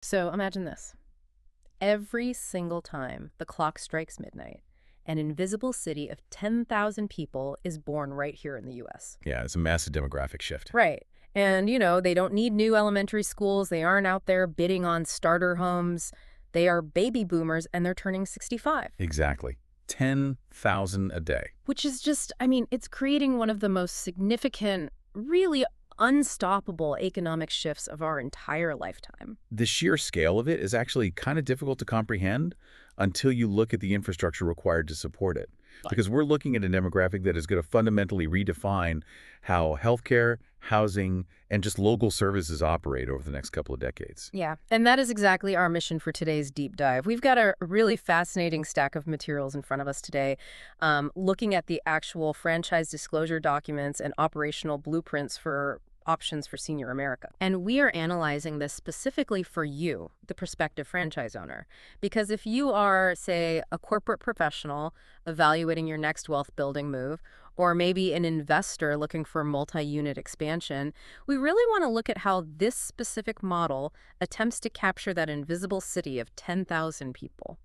So imagine this. Every single time the clock strikes midnight, an invisible city of 10,000 people is born right here in the US. Yeah, it's a massive demographic shift. Right. And, they don't need new elementary schools. They aren't out there bidding on starter homes. They are baby boomers and they're turning 65, Exactly. 10,000 a day. which is just, it's creating one of the most significant, really unstoppable economic shifts of our entire lifetime. The sheer scale of it is actually kind of difficult to comprehend until you look at the infrastructure required to support it. Because we're looking at a demographic that is going to fundamentally redefine how healthcare, housing, and just local services operate over the next couple of decades. Yeah, and that is exactly our mission for today's deep dive. We've got a really fascinating stack of materials in front of us today, looking at the actual franchise disclosure documents and operational blueprints for options for senior America. And we are analyzing this specifically for you, the prospective franchise owner. Because if you are, say, a corporate professional evaluating your next wealth building move, or maybe an investor looking for multi-unit expansion, we really want to look at how this specific model attempts to capture that invisible city of 10,000 people.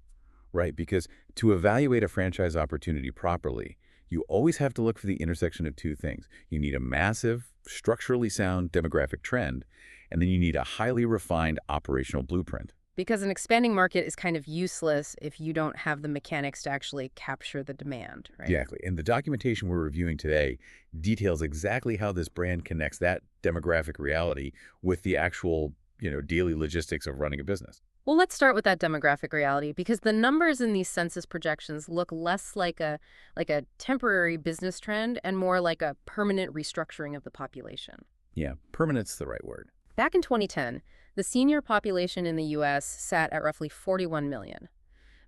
Right, because to evaluate a franchise opportunity properly, you always have to look for the intersection of two things. You need a massive, structurally sound demographic trend, and then you need a highly refined operational blueprint. Because an expanding market is kind of useless if you don't have the mechanics to actually capture the demand, right? Exactly. And the documentation we're reviewing today details exactly how this brand connects that demographic reality with the actual, daily logistics of running a business. Well, let's start with that demographic reality because the numbers in these census projections look less like a temporary business trend and more like a permanent restructuring of the population. Yeah, permanent's the right word. Back in 2010, the senior population in the US sat at roughly 41 million.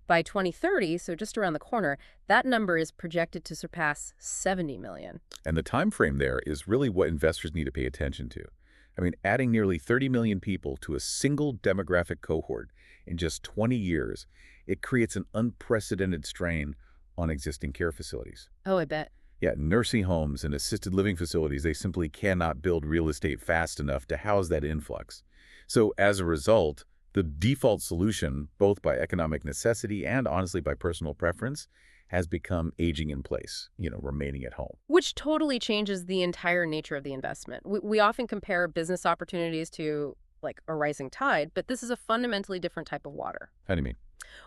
By 2030, so just around the corner, that number is projected to surpass 70 million. And the time frame there is really what investors need to pay attention to. I mean, adding nearly 30 million people to a single demographic cohort in just 20 years, it creates an unprecedented strain on existing care facilities. Oh, I bet. Yeah, nursing homes and assisted living facilities, they simply cannot build real estate fast enough to house that influx. So as a result, the default solution, both by economic necessity and honestly by personal preference, has become aging in place, remaining at home. Which totally changes the entire nature of the investment. We often compare business opportunities to like a rising tide, but this is a fundamentally different type of water. How do you mean?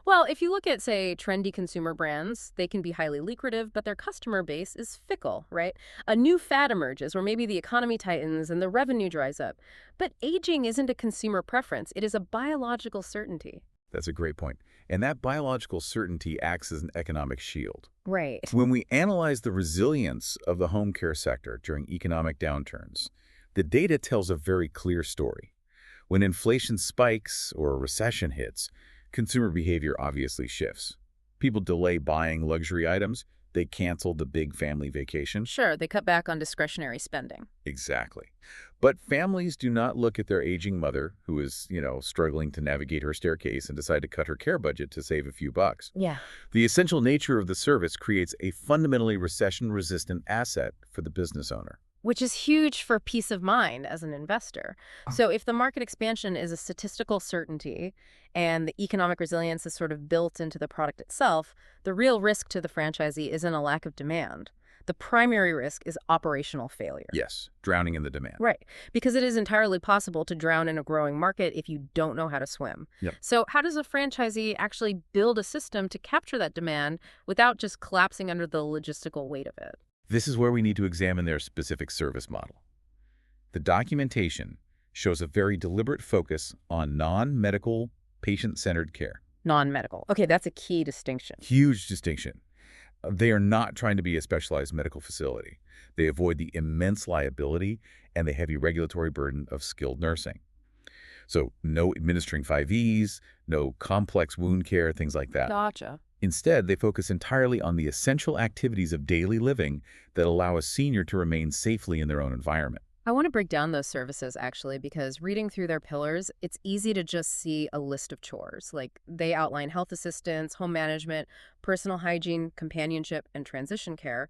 Well, if you look at, say, trendy consumer brands, they can be highly lucrative, but their customer base is fickle, right? A new fad emerges, or maybe the economy tightens and the revenue dries up. But aging isn't a consumer preference, it is a biological certainty. That's a great point. And that biological certainty acts as an economic shield. Right. When we analyze the resilience of the home care sector during economic downturns, the data tells a very clear story. When inflation spikes or a recession hits, consumer behavior obviously shifts. People delay buying luxury items. They cancel the big family vacation. Sure, they cut back on discretionary spending. Exactly. But families do not look at their aging mother, who is, struggling to navigate her staircase and decide to cut her care budget to save a few bucks. Yeah. The essential nature of the service creates a fundamentally recession-resistant asset for the business owner. Which is huge for peace of mind as an investor. So if the market expansion is a statistical certainty and the economic resilience is sort of built into the product itself, the real risk to the franchisee isn't a lack of demand. The primary risk is operational failure. Yes, drowning in the demand. Right, because it is entirely possible to drown in a growing market if you don't know how to swim. Yep. So how does a franchisee actually build a system to capture that demand without just collapsing under the logistical weight of it? This is where we need to examine their specific service model. The documentation shows a very deliberate focus on non-medical, patient-centered care. Non-medical. Okay, that's a key distinction. Huge distinction. They are not trying to be a specialized medical facility. They avoid the immense liability and the heavy regulatory burden of skilled nursing. So no administering 5Es, no complex wound care, things like that. Gotcha. Instead, they focus entirely on the essential activities of daily living that allow a senior to remain safely in their own environment. I want to break down those services, actually, because reading through their pillars, it's easy to just see a list of chores. Like, they outline health assistance, home management, personal hygiene, companionship, and transition care.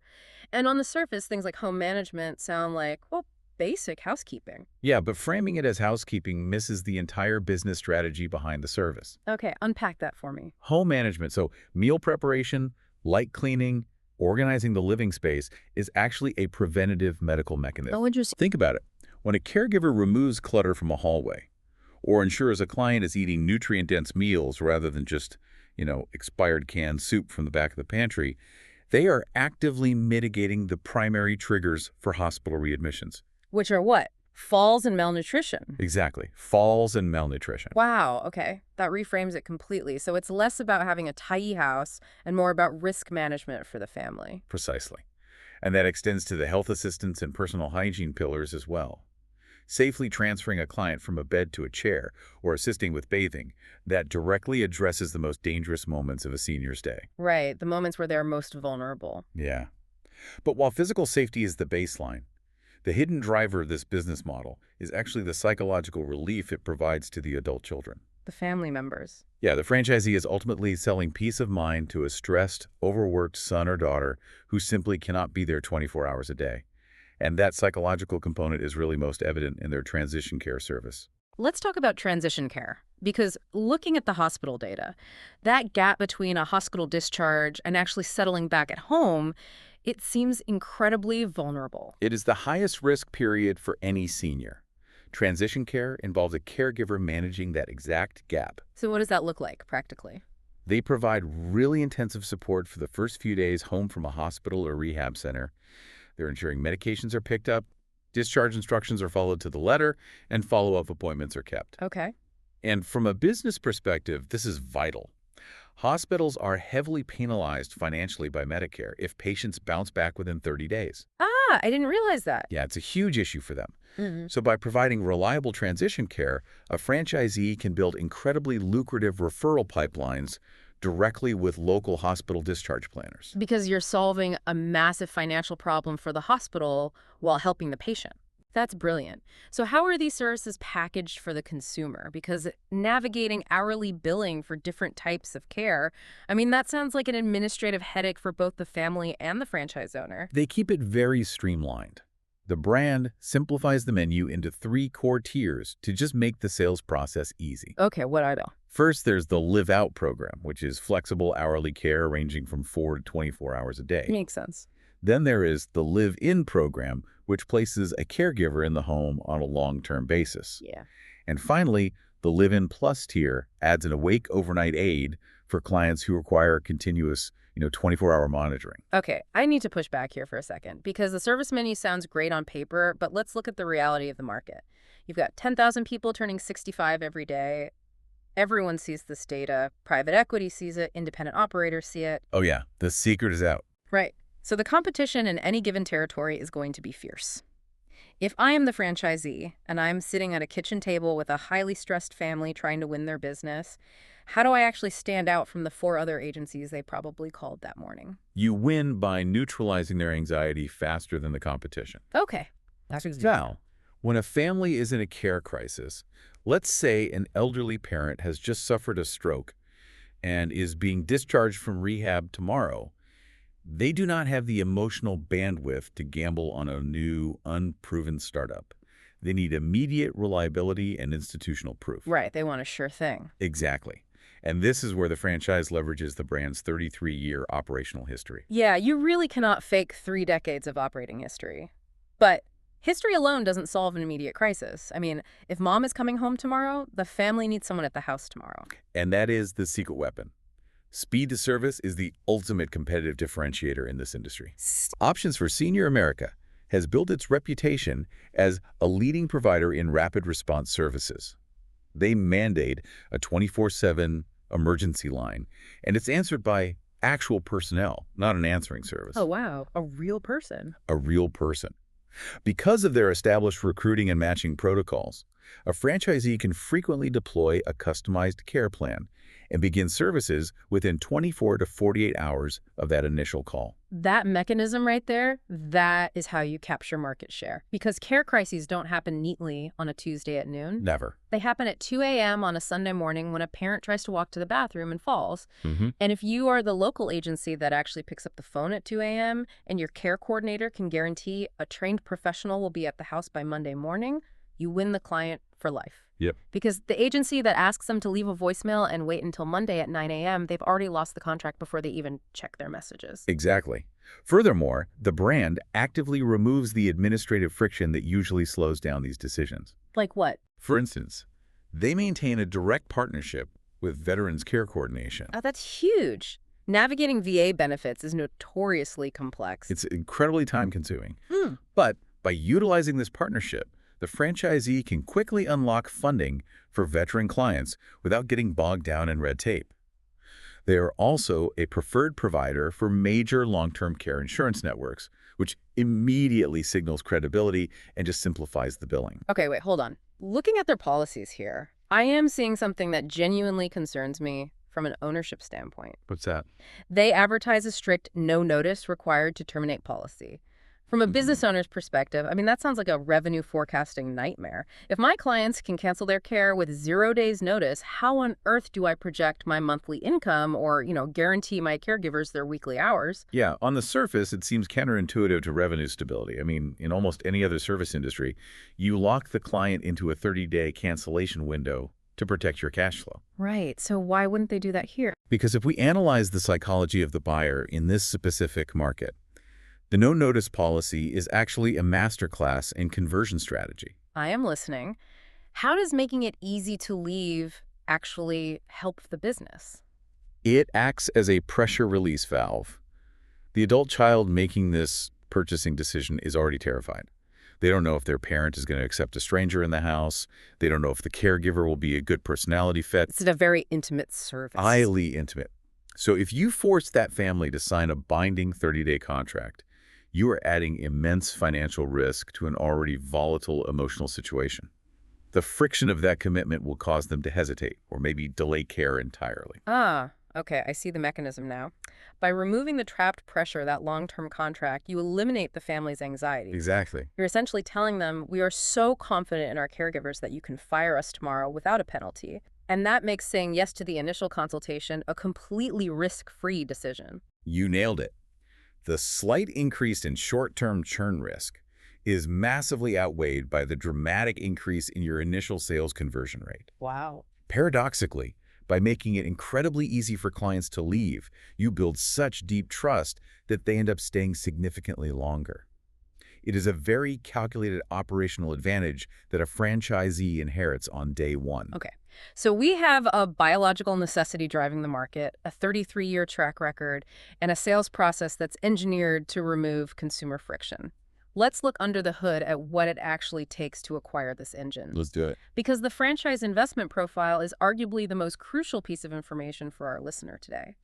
And on the surface, things like home management sound like, well, basic housekeeping. Yeah, but framing it as housekeeping misses the entire business strategy behind the service. Okay, unpack that for me. Home management, so meal preparation, light cleaning, organizing the living space, is actually a preventative medical mechanism. Oh, interesting. Think about it. When a caregiver removes clutter from a hallway or ensures a client is eating nutrient-dense meals rather than just, expired canned soup from the back of the pantry, they are actively mitigating the primary triggers for hospital readmissions. Which are what? Falls and malnutrition. Exactly. Falls and malnutrition. Wow, okay. That reframes it completely. So it's less about having a tidy house and more about risk management for the family. Precisely. And that extends to the health assistance and personal hygiene pillars as well. Safely transferring a client from a bed to a chair or assisting with bathing, that directly addresses the most dangerous moments of a senior's day. Right, the moments where they're most vulnerable. Yeah. But while physical safety is the baseline, the hidden driver of this business model is actually the psychological relief it provides to the adult children. The family members. Yeah, the franchisee is ultimately selling peace of mind to a stressed, overworked son or daughter who simply cannot be there 24 hours a day. And that psychological component is really most evident in their transition care service. Let's talk about transition care, because looking at the hospital data, that gap between a hospital discharge and actually settling back at home, it seems incredibly vulnerable. It is the highest risk period for any senior. Transition care involves a caregiver managing that exact gap. So what does that look like practically? They provide really intensive support for the first few days home from a hospital or rehab center. They're ensuring medications are picked up, discharge instructions are followed to the letter, and follow-up appointments are kept. Okay. And from a business perspective, this is vital. Hospitals are heavily penalized financially by Medicare if patients bounce back within 30 days. Ah, I didn't realize that. Yeah, it's a huge issue for them. Mm-hmm. So by providing reliable transition care, a franchisee can build incredibly lucrative referral pipelines directly with local hospital discharge planners. Because you're solving a massive financial problem for the hospital while helping the patient. That's brilliant. So how are these services packaged for the consumer? Because navigating hourly billing for different types of care, that sounds like an administrative headache for both the family and the franchise owner. They keep it very streamlined. The brand simplifies the menu into 3 core tiers to just make the sales process easy. Okay, what are they? First, there's the Live Out program, which is flexible hourly care ranging from 4 to 24 hours a day. Makes sense. Then there is the Live In program, which places a caregiver in the home on a long-term basis. Yeah. And finally, the Live In Plus tier adds an awake overnight aid for clients who require continuous 24-hour monitoring. Okay, I need to push back here for a second because the service menu sounds great on paper, but let's look at the reality of the market. You've got 10,000 people turning 65 every day. Everyone sees this data. Private equity sees it. Independent operators see it. Oh yeah, the secret is out. Right. So the competition in any given territory is going to be fierce. If I am the franchisee and I'm sitting at a kitchen table with a highly stressed family trying to win their business, how do I actually stand out from the 4 other agencies they probably called that morning? You win by neutralizing their anxiety faster than the competition. Okay. That's exactly. Now, when a family is in a care crisis, let's say an elderly parent has just suffered a stroke and is being discharged from rehab tomorrow, they do not have the emotional bandwidth to gamble on a new, unproven startup. They need immediate reliability and institutional proof. Right, they want a sure thing. Exactly. And this is where the franchise leverages the brand's 33-year operational history. Yeah, you really cannot fake 3 decades of operating history. But history alone doesn't solve an immediate crisis. If mom is coming home tomorrow, the family needs someone at the house tomorrow. And that is the secret weapon. Speed to service is the ultimate competitive differentiator in this industry. Options for Senior America has built its reputation as a leading provider in rapid response services. They mandate a 24/7 emergency line, and it's answered by actual personnel, not an answering service. Oh, wow. A real person. A real person. Because of their established recruiting and matching protocols, A franchisee can frequently deploy a customized care plan and begin services within 24 to 48 hours of that initial call. That mechanism right there, that is how you capture market share. Because care crises don't happen neatly on a Tuesday at noon. Never. They happen at 2 a.m. on a Sunday morning when a parent tries to walk to the bathroom and falls. Mm-hmm. And if you are the local agency that actually picks up the phone at 2 a.m. and your care coordinator can guarantee a trained professional will be at the house by Monday morning, you win the client for life. Yep. Because the agency that asks them to leave a voicemail and wait until Monday at 9 a.m., they've already lost the contract before they even check their messages. Exactly. Furthermore, the brand actively removes the administrative friction that usually slows down these decisions. Like what? For instance, they maintain a direct partnership with Veterans Care Coordination. Oh, that's huge. Navigating VA benefits is notoriously complex. It's incredibly time-consuming. But by utilizing this partnership, the franchisee can quickly unlock funding for veteran clients without getting bogged down in red tape. They are also a preferred provider for major long-term care insurance networks, which immediately signals credibility and just simplifies the billing. Okay, wait, hold on. Looking at their policies here, I am seeing something that genuinely concerns me from an ownership standpoint. What's that? They advertise a strict no notice required to terminate policy. From a business owner's perspective, I mean, that sounds like a revenue forecasting nightmare. If my clients can cancel their care with 0 days notice, how on earth do I project my monthly income or, guarantee my caregivers their weekly hours? Yeah, on the surface, it seems counterintuitive to revenue stability. I mean, in almost any other service industry, you lock the client into a 30-day cancellation window to protect your cash flow. Right. So why wouldn't they do that here? Because if we analyze the psychology of the buyer in this specific market, the no-notice policy is actually a masterclass in conversion strategy. I am listening. How does making it easy to leave actually help the business? It acts as a pressure release valve. The adult child making this purchasing decision is already terrified. They don't know if their parent is going to accept a stranger in the house. They don't know if the caregiver will be a good personality fit. It's a very intimate service. Highly intimate. So if you force that family to sign a binding 30-day contract, you are adding immense financial risk to an already volatile emotional situation. The friction of that commitment will cause them to hesitate or maybe delay care entirely. Ah, okay, I see the mechanism now. By removing the trapped pressure of that long-term contract, you eliminate the family's anxiety. Exactly. You're essentially telling them, we are so confident in our caregivers that you can fire us tomorrow without a penalty. And that makes saying yes to the initial consultation a completely risk-free decision. You nailed it. The slight increase in short-term churn risk is massively outweighed by the dramatic increase in your initial sales conversion rate. Wow. Paradoxically, by making it incredibly easy for clients to leave, you build such deep trust that they end up staying significantly longer. It is a very calculated operational advantage that a franchisee inherits on day one. Okay. So we have a biological necessity driving the market, a 33-year track record, and a sales process that's engineered to remove consumer friction. Let's look under the hood at what it actually takes to acquire this engine. Let's do it. Because the franchise investment profile is arguably the most crucial piece of information for our listener today.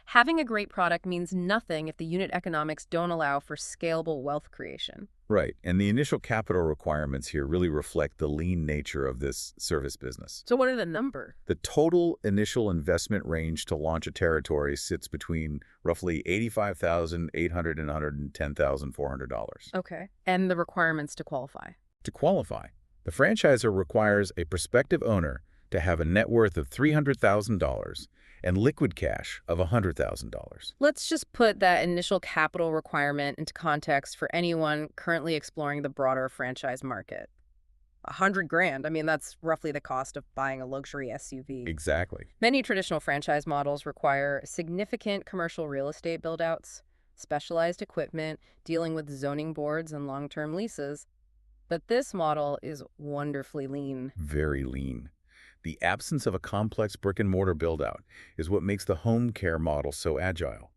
Having a great product means nothing if the unit economics don't allow for scalable wealth creation. Right, and the initial capital requirements here really reflect the lean nature of this service business. So what are the numbers? The total initial investment range to launch a territory sits between roughly $85,800 and $110,400. Okay. And the requirements to qualify? To qualify, the franchisor requires a prospective owner to have a net worth of $300,000 and liquid cash of $100,000. Let's just put that initial capital requirement into context for anyone currently exploring the broader franchise market. $100,000, I mean, that's roughly the cost of buying a luxury SUV. Exactly. Many traditional franchise models require significant commercial real estate build-outs, specialized equipment, dealing with zoning boards and long-term leases. But this model is wonderfully lean. Very lean. The absence of a complex brick-and-mortar build-out is what makes the home care model so agile.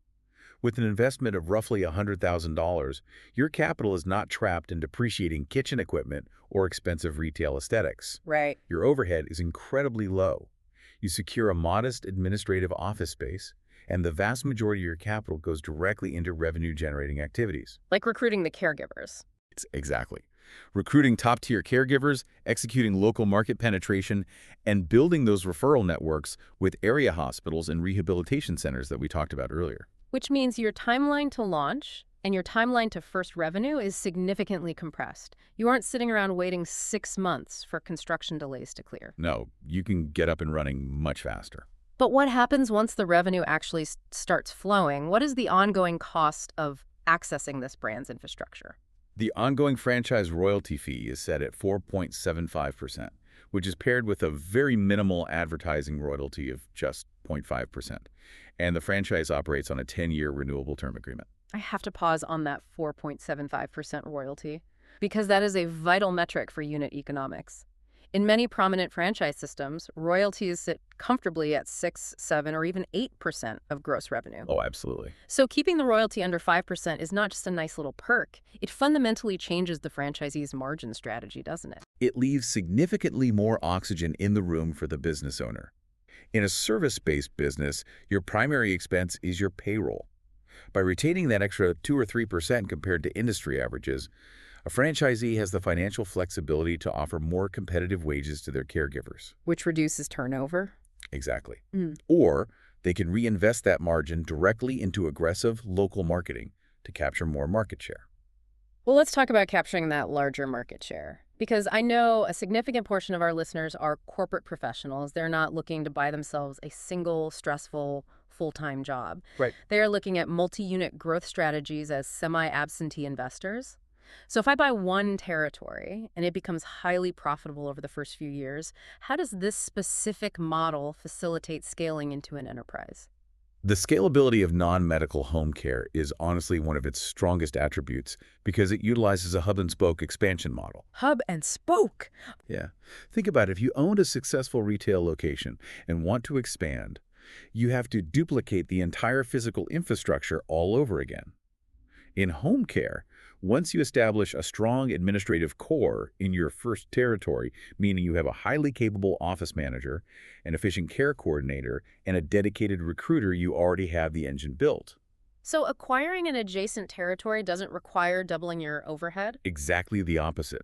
With an investment of roughly $100,000, your capital is not trapped in depreciating kitchen equipment or expensive retail aesthetics. Right. Your overhead is incredibly low. You secure a modest administrative office space, and the vast majority of your capital goes directly into revenue-generating activities. Like recruiting the caregivers. Exactly. Recruiting top-tier caregivers, executing local market penetration, and building those referral networks with area hospitals and rehabilitation centers that we talked about earlier. Which means your timeline to launch and your timeline to first revenue is significantly compressed. You aren't sitting around waiting 6 months for construction delays to clear. No, you can get up and running much faster. But what happens once the revenue actually starts flowing? What is the ongoing cost of accessing this brand's infrastructure? The ongoing franchise royalty fee is set at 4.75%, which is paired with a very minimal advertising royalty of just 0.5%. And the franchise operates on a 10-year renewable term agreement. I have to pause on that 4.75% royalty because that is a vital metric for unit economics. In many prominent franchise systems, royalties sit comfortably at 6, 7, or even 8% of gross revenue. Oh, absolutely. So keeping the royalty under 5% is not just a nice little perk. It fundamentally changes the franchisee's margin strategy, doesn't it? It leaves significantly more oxygen in the room for the business owner. In a service-based business, your primary expense is your payroll. By retaining that extra 2 or 3% compared to industry averages, a franchisee has the financial flexibility to offer more competitive wages to their caregivers. Which reduces turnover. Exactly. Mm. Or they can reinvest that margin directly into aggressive local marketing to capture more market share. Well, let's talk about capturing that larger market share. Because I know a significant portion of our listeners are corporate professionals. They're not looking to buy themselves a single, stressful, full-time job. Right. They are looking at multi-unit growth strategies as semi-absentee investors. So if I buy one territory and it becomes highly profitable over the first few years, how does this specific model facilitate scaling into an enterprise? The scalability of non-medical home care is honestly one of its strongest attributes because it utilizes a hub-and-spoke expansion model. Hub and spoke. Yeah. Think about it. If you owned a successful retail location and want to expand, you have to duplicate the entire physical infrastructure all over again. In home care, once you establish a strong administrative core in your first territory, meaning you have a highly capable office manager, an efficient care coordinator, and a dedicated recruiter, you already have the engine built. So acquiring an adjacent territory doesn't require doubling your overhead? Exactly the opposite.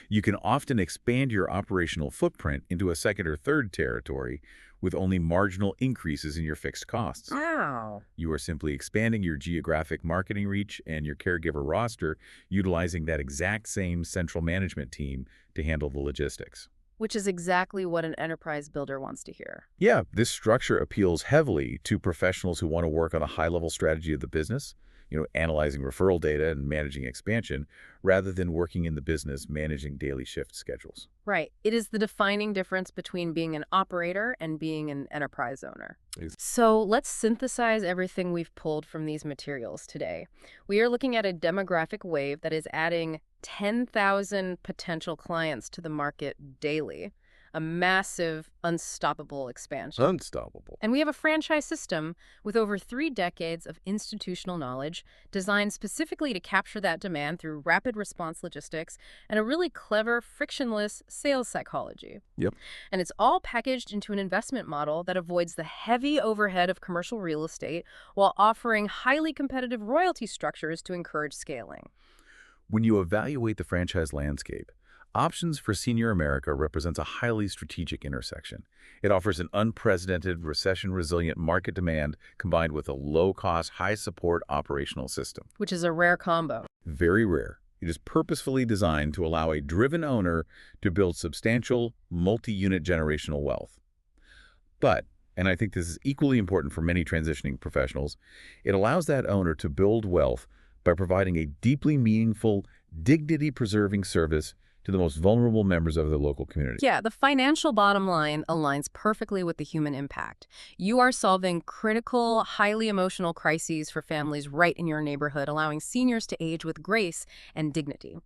You can often expand your operational footprint into a second or third territory with only marginal increases in your fixed costs. Wow. You are simply expanding your geographic marketing reach and your caregiver roster, utilizing that exact same central management team to handle the logistics. Which is exactly what an enterprise builder wants to hear. Yeah, this structure appeals heavily to professionals who want to work on a high-level strategy of the business, analyzing referral data and managing expansion, rather than working in the business managing daily shift schedules. Right. It is the defining difference between being an operator and being an enterprise owner. So let's synthesize everything we've pulled from these materials today. We are looking at a demographic wave that is adding 10,000 potential clients to the market daily. A massive, unstoppable expansion. Unstoppable. And we have a franchise system with over 3 decades of institutional knowledge designed specifically to capture that demand through rapid response logistics and a really clever, frictionless sales psychology. Yep. And it's all packaged into an investment model that avoids the heavy overhead of commercial real estate while offering highly competitive royalty structures to encourage scaling. When you evaluate the franchise landscape, Options for Senior America represents a highly strategic intersection. It offers an unprecedented, recession-resilient market demand combined with a low-cost, high-support operational system. Which is a rare combo. Very rare. It is purposefully designed to allow a driven owner to build substantial, multi-unit generational wealth. But, and I think this is equally important for many transitioning professionals, it allows that owner to build wealth by providing a deeply meaningful, dignity-preserving service to the most vulnerable members of the local community. Yeah, the financial bottom line aligns perfectly with the human impact. You are solving critical, highly emotional crises for families right in your neighborhood, allowing seniors to age with grace and dignity.